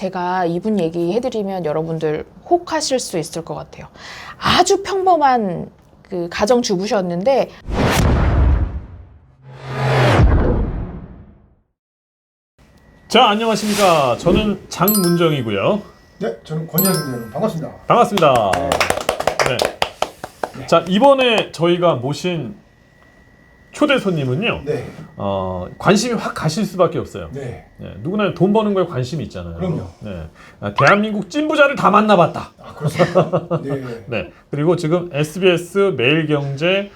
제가 이분 얘기해드리면 여러분들 혹하실 수 있을 것 같아요. 아주 평범한 그 가정주부셨는데 자, 안녕하십니까. 저는 장문정이고요. 네, 저는 권현입니다. 반갑습니다. 반갑습니다. 네. 자, 이번에 저희가 모신 초대 손님은요. 네. 관심이 확 가실 수밖에 없어요. 네. 네, 누구나 돈 버는 거에 관심이 있잖아요. 그럼요. 네. 대한민국 찐부자를 다 만나봤다. 아, 그렇습니다. 네. 네. 그리고 지금 SBS 매일경제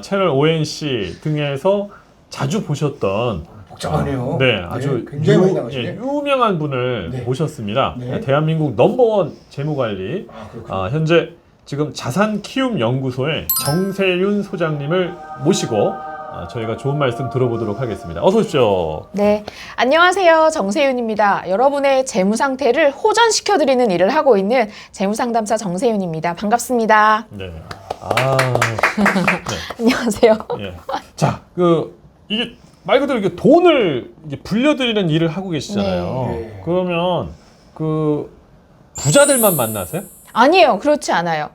채널 ONC 등에서 자주 보셨던 복잡하네요. 네, 아주 굉장히 많이 나가시네. 유명한 분을 네. 모셨습니다. 네. 대한민국 넘버원 재무관리, 아, 그렇군요. 현재 지금 자산키움연구소의 정세윤 소장님을 모시고 저희가 좋은 말씀 들어보도록 하겠습니다. 어서 오십시오. 네, 안녕하세요. 정세윤입니다. 여러분의 재무 상태를 호전시켜드리는 일을 하고 있는 재무상담사 정세윤입니다. 반갑습니다. 네. 네. 안녕하세요. 예. 자, 이게 말 그대로 이게 돈을 이게 불려드리는 일을 하고 계시잖아요. 네. 그러면 부자들만 만나세요? 아니에요. 그렇지 않아요.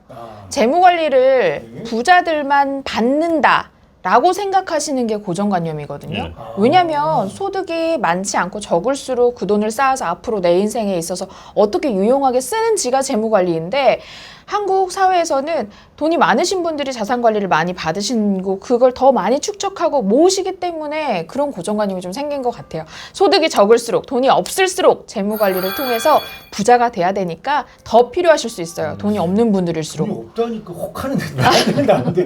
재무관리를 네. 부자들만 받는다 라고 생각하시는 게 고정관념이거든요. 네. 왜냐하면 소득이 많지 않고 적을수록 그 돈을 쌓아서 앞으로 내 인생에 있어서 어떻게 유용하게 쓰는지가 재무관리인데, 한국 사회에서는 돈이 많으신 분들이 자산관리를 많이 받으시고 그걸 더 많이 축적하고 모으시기 때문에 그런 고정관념이 좀 생긴 것 같아요. 소득이 적을수록, 돈이 없을수록 재무관리를 통해서 부자가 돼야 되니까 더 필요하실 수 있어요. 돈이 없는 분들일수록. 돈이 없다니까 혹하는데 나한테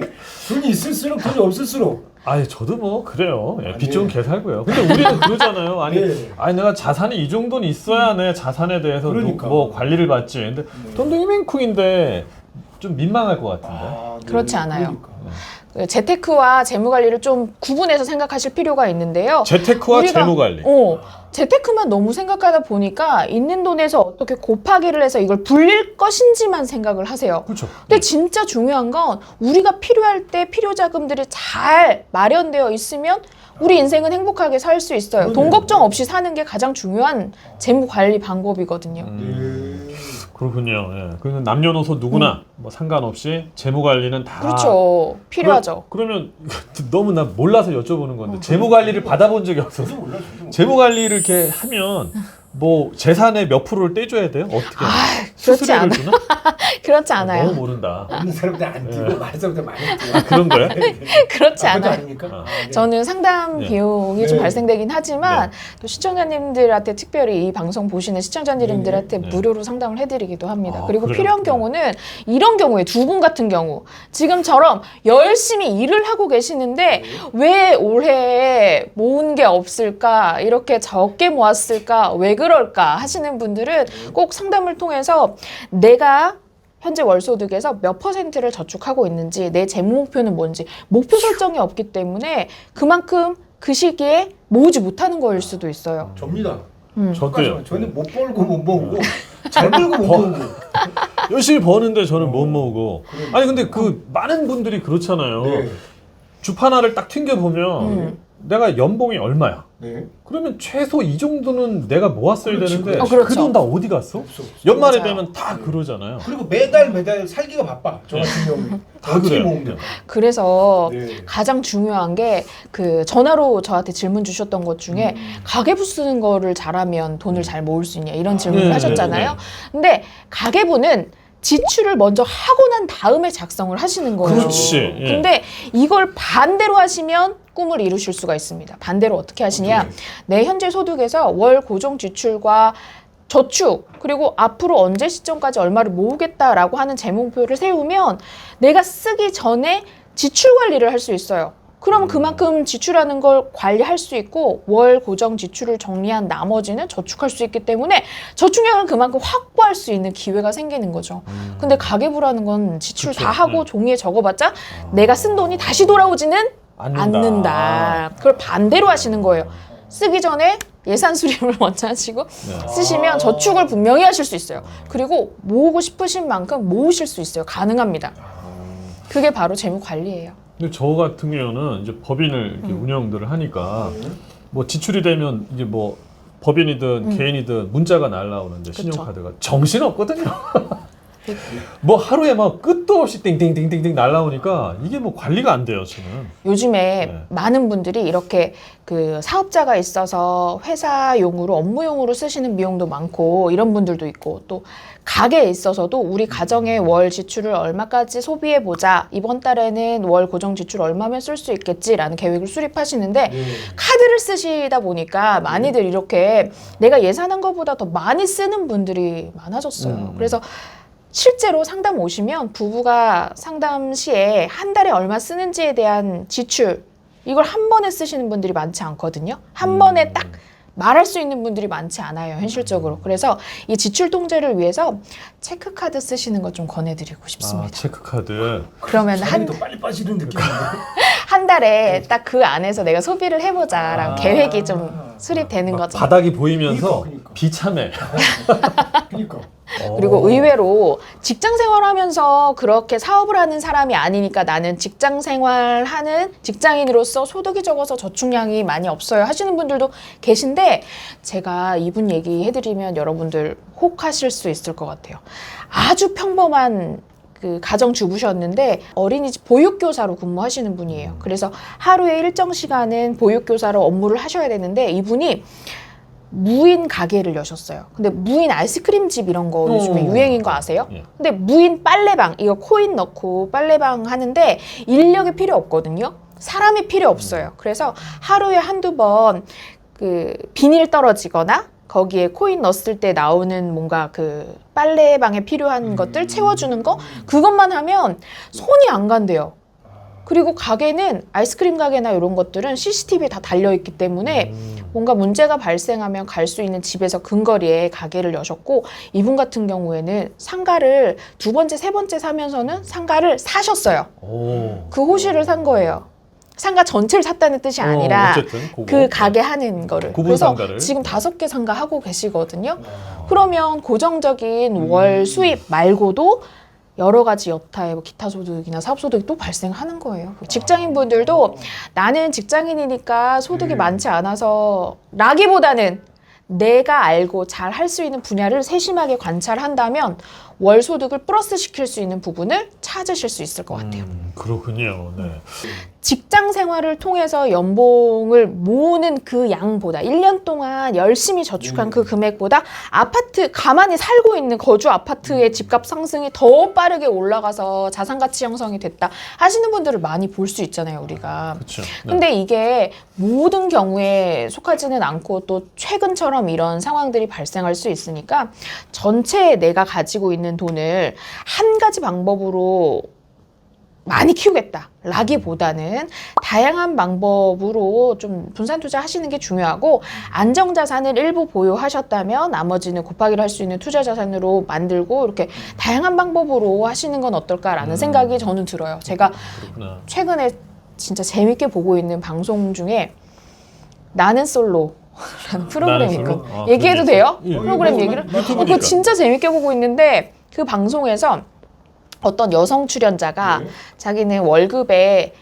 돈이 있을수록 돈이 없을수록. 아니, 저도 뭐 그래요. 예, 빚 좋은 네. 개 살고요. 근데 우리는 그러잖아요. 네. 아니 내가 자산이 이 정도는 있어야 내 자산에 대해서 그러니까. 뭐 관리를 받지. 근데 돈도 이만큼인데 좀 민망할 것 같은데. 네. 그렇지 않아요. 그러니까. 재테크와 재무관리를 좀 구분해서 생각하실 필요가 있는데요. 재테크와 우리가- 재무관리. 재테크만 너무 생각하다 보니까 있는 돈에서 어떻게 곱하기를 해서 이걸 불릴 것인지만 생각을 하세요. 그렇죠. 근데 진짜 중요한 건 우리가 필요할 때 필요 자금들이 잘 마련되어 있으면 우리 인생은 행복하게 살 수 있어요. 돈 걱정 없이 사는 게 가장 중요한 재무 관리 방법이거든요. 네. 그렇군요. 예. 그러면 남녀노소 누구나 뭐 상관없이 재무 관리는 다 그렇죠. 필요하죠. 그러면 너무 나 몰라서 여쭤보는 건데 재무 관리를 받아본 적이 없어서 저도 몰라요. 재무 관리를 이렇게 하면 뭐 재산의 몇 프로를 떼줘야 돼요? 어떻게? 그렇지 수수료를 않아요. 주나? 그렇지 않아요. 너무 모른다. 없는 사람들 안 뛰고 많은 사람들 많이 뛰고. 그런 거예요? 그렇지 나쁜 거 않아요. 아닙니까? 네. 저는 상담 네. 비용이 좀 네. 발생되긴 하지만 네. 또 시청자님들한테, 특별히 이 방송 보시는 시청자님들한테 네. 무료로 상담을 해드리기도 합니다. 아, 그리고 그래요? 필요한 경우는 이런 경우에 두 분 같은 경우 지금처럼 열심히 일을 하고 계시는데 왜 올해 모은 게 없을까, 이렇게 적게 모았을까, 왜 그럴까 하시는 분들은 꼭 상담을 통해서 내가 현재 월소득에서 몇 %를 저축하고 있는지, 내 재무 목표는 뭔지, 목표 설정이 없기 때문에 그만큼 그 시기에 모으지 못하는 거일 수도 있어요. 접니다. 저도요. 저는 못 벌고 못 모으고 잘 벌고 못 모으고. 열심히 버는데 저는 못 모으고. 그래. 아니 근데 많은 분들이 그렇잖아요. 네. 주판 하나를 딱 튕겨 보면 내가 연봉이 얼마야? 네. 그러면 최소 이 정도는 내가 모았어야 그렇지, 되는데 그렇지. 그렇죠. 그 돈 다 어디 갔어? 없어. 연말에 맞아요. 되면 다 그러잖아요. 그리고 매달 살기가 바빠. 저 같은 경우는 다 어떻게 그래요. 모으면. 그래서 네. 가장 중요한 게 그 전화로 저한테 질문 주셨던 것 중에 가계부 쓰는 거를 잘하면 돈을 잘 모을 수 있냐, 이런 질문을 네, 하셨잖아요. 네, 근데 가계부는 지출을 먼저 하고 난 다음에 작성을 하시는 거예요. 그렇지. 예. 근데 이걸 반대로 하시면 꿈을 이루실 수가 있습니다. 반대로 어떻게 하시냐? 어떻게? 내 현재 소득에서 월 고정 지출과 저축, 그리고 앞으로 언제 시점까지 얼마를 모으겠다라고 하는 재무목표를 세우면 내가 쓰기 전에 지출 관리를 할 수 있어요. 그러면 그만큼 지출하는 걸 관리할 수 있고 월 고정 지출을 정리한 나머지는 저축할 수 있기 때문에 저축량을 그만큼 확보할 수 있는 기회가 생기는 거죠. 근데 가계부라는 건 지출 그쵸. 다 하고 종이에 적어봤자 내가 쓴 돈이 다시 돌아오지는 않는다. 그걸 반대로 하시는 거예요. 쓰기 전에 예산 수립을 먼저 하시고 쓰시면 저축을 분명히 하실 수 있어요. 그리고 모으고 싶으신 만큼 모으실 수 있어요. 가능합니다. 그게 바로 재무 관리예요. 근데 저 같은 경우는 이제 법인을 이렇게 운영들을 하니까 뭐 지출이 되면 이제 뭐 법인이든 개인이든 문자가 날라오는데 그쵸. 신용카드가 정신 없거든요. 뭐 하루에 막 끝도 없이 띵띵띵띵띵 날라오니까 이게 뭐 관리가 안 돼요, 저는. 요즘에 네. 많은 분들이 이렇게 그 사업자가 있어서 회사용으로 업무용으로 쓰시는 비용도 많고 이런 분들도 있고 또 가게에 있어서도 우리 가정의 월 지출을 얼마까지 소비해 보자. 이번 달에는 월 고정 지출 얼마면 쓸 수 있겠지라는 계획을 수립하시는데 네. 카드를 쓰시다 보니까 많이들 이렇게 내가 예산한 것보다 더 많이 쓰는 분들이 많아졌어요. 그래서 실제로 상담 오시면 부부가 상담 시에 한 달에 얼마 쓰는지에 대한 지출 이걸 한 번에 쓰시는 분들이 많지 않거든요. 한 번에 딱 말할 수 있는 분들이 많지 않아요, 현실적으로. 그래서 이 지출 통제를 위해서 체크카드 쓰시는 거 좀 권해드리고 아, 싶습니다. 체크카드. 그러면 살이 더 빨리 빠지는 느낌인데. 한 달에 딱 그 안에서 내가 소비를 해보자라는 계획이 좀 수립되는 막 거죠. 바닥이 보이면서 그러니까. 비참해. 그러니까. 그리고 의외로 직장 생활하면서 그렇게 사업을 하는 사람이 아니니까 나는 직장 생활하는 직장인으로서 소득이 적어서 저축량이 많이 없어요 하시는 분들도 계신데 제가 이분 얘기해드리면 여러분들 혹하실 수 있을 것 같아요. 아주 평범한 그 가정주부셨는데 어린이집 보육교사로 근무하시는 분이에요. 그래서 하루에 일정 시간은 보육교사로 업무를 하셔야 되는데 이분이 무인 가게를 여셨어요. 근데 무인 아이스크림집 이런 거 요즘에 유행인 거 아세요? 예. 근데 무인 빨래방, 이거 코인 넣고 빨래방 하는데 인력이 필요 없거든요. 사람이 필요 없어요. 그래서 하루에 한두 번 그 비닐 떨어지거나 거기에 코인 넣었을 때 나오는 뭔가 그 빨래방에 필요한 것들 채워주는 거 그것만 하면 손이 안 간대요. 그리고 가게는 아이스크림 가게나 이런 것들은 CCTV 다 달려있기 때문에 뭔가 문제가 발생하면 갈 수 있는 집에서 근거리에 가게를 여셨고 이분 같은 경우에는 상가를 두 번째, 세 번째 사면서는 상가를 사셨어요. 오. 그 호실을 산 거예요. 상가 전체를 샀다는 뜻이 아니라 어쨌든 그거. 그 가게 하는 거를. 구분 그래서 상가를. 지금 5개 상가 하고 계시거든요. 그러면 고정적인 월 수입 말고도 여러 가지 여타의 뭐 기타 소득이나 사업 소득이 또 발생하는 거예요. 직장인 분들도 나는 직장인이니까 소득이 많지 않아서 라기보다는 내가 알고 잘 할 수 있는 분야를 세심하게 관찰한다면 월 소득을 플러스 시킬 수 있는 부분을 찾으실 수 있을 것 같아요. 그렇군요. 네. 직장 생활을 통해서 연봉을 모으는 그 양보다 1년 동안 열심히 저축한 그 금액보다 아파트 가만히 살고 있는 거주 아파트의 집값 상승이 더 빠르게 올라가서 자산 가치 형성이 됐다 하시는 분들을 많이 볼 수 있잖아요, 우리가. 그렇죠. 네. 근데 이게 모든 경우에 속하지는 않고 또 최근처럼 이런 상황들이 발생할 수 있으니까 전체 내가 가지고 있는 돈을 한 가지 방법으로 많이 키우겠다 라기보다는 다양한 방법으로 좀 분산 투자하시는 게 중요하고 안정자산을 일부 보유하셨다면 나머지는 곱하기를 할 수 있는 투자자산으로 만들고 이렇게 다양한 방법으로 하시는 건 어떨까라는 생각이 저는 들어요. 제가 그렇구나. 최근에 진짜 재밌게 보고 있는 방송 중에 나는 솔로라는 프로그램이 나는 솔로? 있거든요. 아, 얘기해도 그런 게 돼요? 있어요? 예. 프로그램 얘기를? 그거 진짜 재밌게 보고 있는데 그 방송에서 어떤 여성 출연자가 자기는 월급의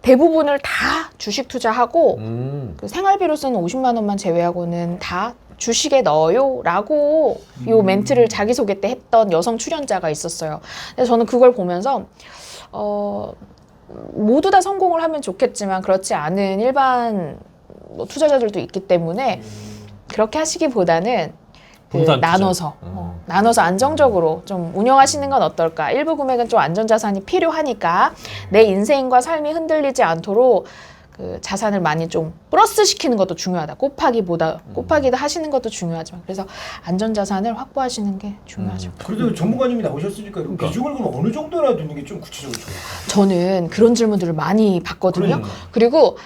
대부분을 다 주식 투자하고 그 생활비로 쓰는 50만 원만 제외하고는 다 주식에 넣어요 라고 요 멘트를 자기소개 때 했던 여성 출연자가 있었어요. 그래서 저는 그걸 보면서 모두 다 성공을 하면 좋겠지만 그렇지 않은 일반 뭐 투자자들도 있기 때문에 그렇게 하시기보다는 그 분산 투자. 나눠서 나눠서 안정적으로 좀 운영하시는 건 어떨까. 일부 금액은 좀 안전자산이 필요하니까 내 인생과 삶이 흔들리지 않도록 그 자산을 많이 좀 플러스 시키는 것도 중요하다. 곱하기도 하시는 것도 중요하지만 그래서 안전자산을 확보하시는 게 중요하죠. 그래도 전문가님이 나오셨으니까 그러니까. 비중을 그럼 어느 정도나 두는 게 좀 구체적으로 좋을까요? 저는 그런 질문들을 많이 받거든요. 그러니까. 그리고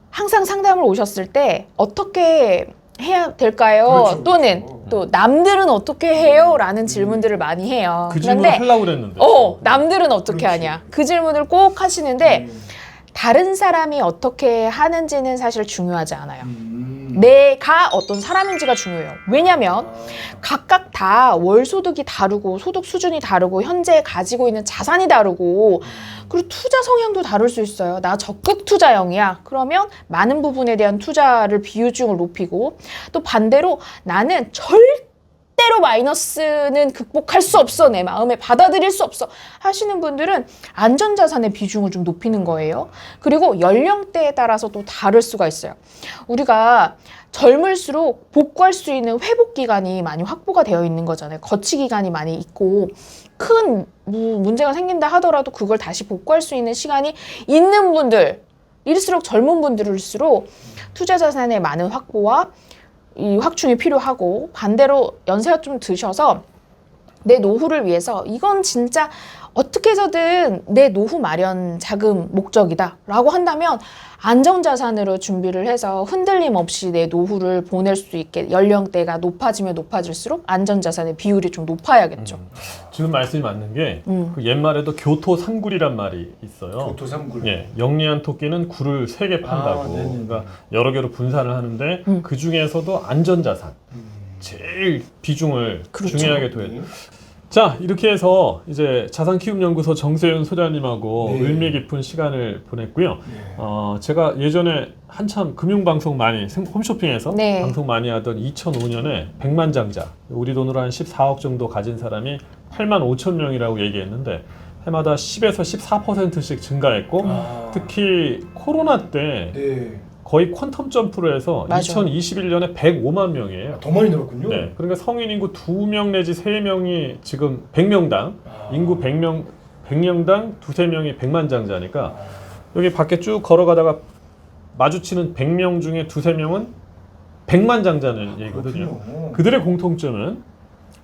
항상 상담을 오셨을 때 어떻게 해야 될까요? 그렇죠, 또는 그렇죠. 또 남들은 어떻게 해요? 라는 질문들을 많이 해요. 그 질문을 그런데 하려고 그랬는데. 남들은 어떻게 그렇지. 하냐? 그 질문을 꼭 하시는데 다른 사람이 어떻게 하는지는 사실 중요하지 않아요. 내가 어떤 사람인지가 중요해요. 왜냐면 각각 다 월소득이 다르고 소득 수준이 다르고 현재 가지고 있는 자산이 다르고 그리고 투자 성향도 다를 수 있어요. 나 적극 투자형이야. 그러면 많은 부분에 대한 투자를 비중을 높이고 또 반대로 나는 절대로 마이너스는 극복할 수 없어. 내 마음에 받아들일 수 없어. 하시는 분들은 안전자산의 비중을 좀 높이는 거예요. 그리고 연령대에 따라서 또 다를 수가 있어요. 우리가 젊을수록 복구할 수 있는 회복 기간이 많이 확보가 되어 있는 거잖아요. 거치 기간이 많이 있고 큰 문제가 생긴다 하더라도 그걸 다시 복구할 수 있는 시간이 있는 분들일수록 젊은 분들일수록 투자 자산의 많은 확보와 이 확충이 필요하고 반대로 연세가 좀 드셔서 내 노후를 위해서 이건 진짜 어떻게 해서든 내 노후 마련 자금 목적이다 라고 한다면 안정자산으로 준비를 해서 흔들림 없이 내 노후를 보낼 수 있게 연령대가 높아지면 높아질수록 안전자산의 비율이 좀 높아야겠죠. 지금 말씀이 맞는 게 그 옛말에도 교토삼굴이란 말이 있어요. 교토삼굴. 예, 영리한 토끼는 굴을 3개 판다고. 네네. 그러니까 여러 개로 분산을 하는데 그 중에서도 안전자산 제일 비중을 그렇죠. 중요하게 둬야 돼요. 자, 이렇게 해서 이제 자산키움연구소 정세윤 소장님하고 네. 의미 깊은 시간을 보냈고요. 네. 제가 예전에 한참 금융방송 많이 홈쇼핑에서 네. 방송 많이 하던 2005년에 백만장자, 우리 돈으로 한 14억 정도 가진 사람이 8만 5천 명이라고 얘기했는데 해마다 10에서 14%씩 증가했고 특히 코로나 때 네. 거의 쿼텀 점프로 해서 맞아. 2021년에 105만 명이에요. 더 많이 늘었군요. 네, 그러니까 성인 인구 2명 내지 3명이 지금 100명당 인구 100명당 2-3명이 백만장자니까 여기 밖에 쭉 걸어가다가 마주치는 100명 중에 2-3명은 백만장자는 얘기거든요. 그렇군요. 그들의 공통점은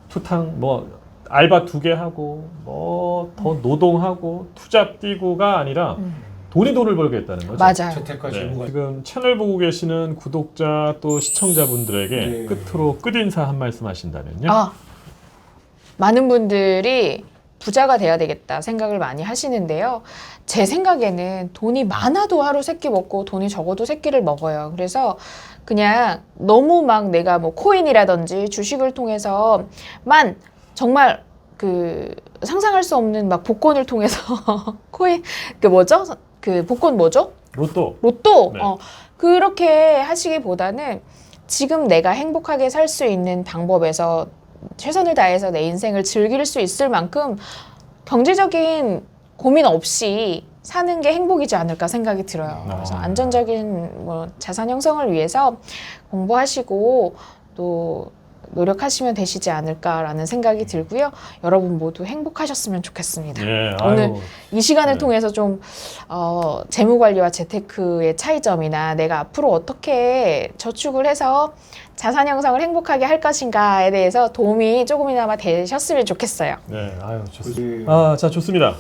투탕 뭐 알바 2개 하고 뭐 더 노동하고 투잡 뛰고가 아니라 돈이 돈을 벌겠다는 거죠. 맞아요. 재테크가 네, 제보가 지금 채널 보고 계시는 구독자 또 시청자분들에게 네. 끝으로 끝인사 한 말씀 하신다면요. 많은 분들이 부자가 돼야 되겠다 생각을 많이 하시는데요. 제 생각에는 돈이 많아도 하루 세끼 먹고 돈이 적어도 세끼를 먹어요. 그래서 그냥 너무 막 내가 뭐 코인이라든지 주식을 통해서만 정말 그 상상할 수 없는 막 복권을 통해서 코인 그 뭐죠? 그 복권 뭐죠? 로또 네. 그렇게 하시기보다는 지금 내가 행복하게 살 수 있는 방법에서 최선을 다해서 내 인생을 즐길 수 있을 만큼 경제적인 고민 없이 사는 게 행복이지 않을까 생각이 들어요. 그래서 안전적인 뭐 자산 형성을 위해서 공부하시고 또 노력하시면 되시지 않을까라는 생각이 들고요. 여러분 모두 행복하셨으면 좋겠습니다. 예, 오늘 아유, 이 시간을 네. 통해서 좀 재무관리와 재테크의 차이점이나 내가 앞으로 어떻게 저축을 해서 자산 형성을 행복하게 할 것인가에 대해서 도움이 조금이나마 되셨으면 좋겠어요. 네, 아유 좋습니다. 자 좋습니다.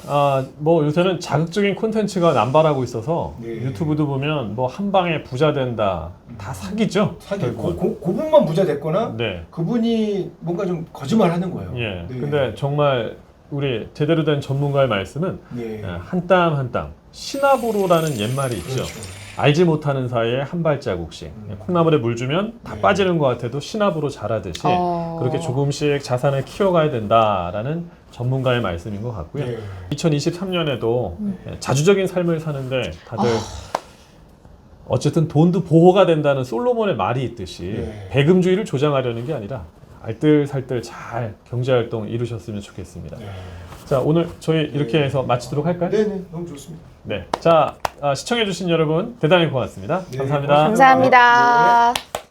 뭐 요새는 자극적인 콘텐츠가 남발하고 있어서 네. 유튜브도 보면 뭐 한 방에 부자 된다 다 사기죠. 사기. 결국은. 그분만 부자 됐거나 네, 그분이 뭔가 좀 거짓말하는 거예요. 예. 네. 근데 정말 우리 제대로 된 전문가의 말씀은 네. 한 땀 한 땀 시나보로라는 옛말이 있죠. 그렇죠. 알지 못하는 사이에 한 발자국씩 콩나물에 물 주면 다 네. 빠지는 것 같아도 시나브로 자라듯이 어. 그렇게 조금씩 자산을 키워가야 된다라는 전문가의 말씀인 것 같고요. 네. 2023년에도 자주적인 삶을 사는데 다들 어쨌든 돈도 보호가 된다는 솔로몬의 말이 있듯이 네. 배금주의를 조장하려는 게 아니라 알뜰살뜰 잘 경제활동 이루셨으면 좋겠습니다. 네. 자, 오늘 저희 이렇게 해서 마치도록 할까요? 네네, 너무 좋습니다. 네. 자, 시청해주신 여러분 대단히 고맙습니다. 네, 감사합니다. 고맙습니다. 감사합니다. 네.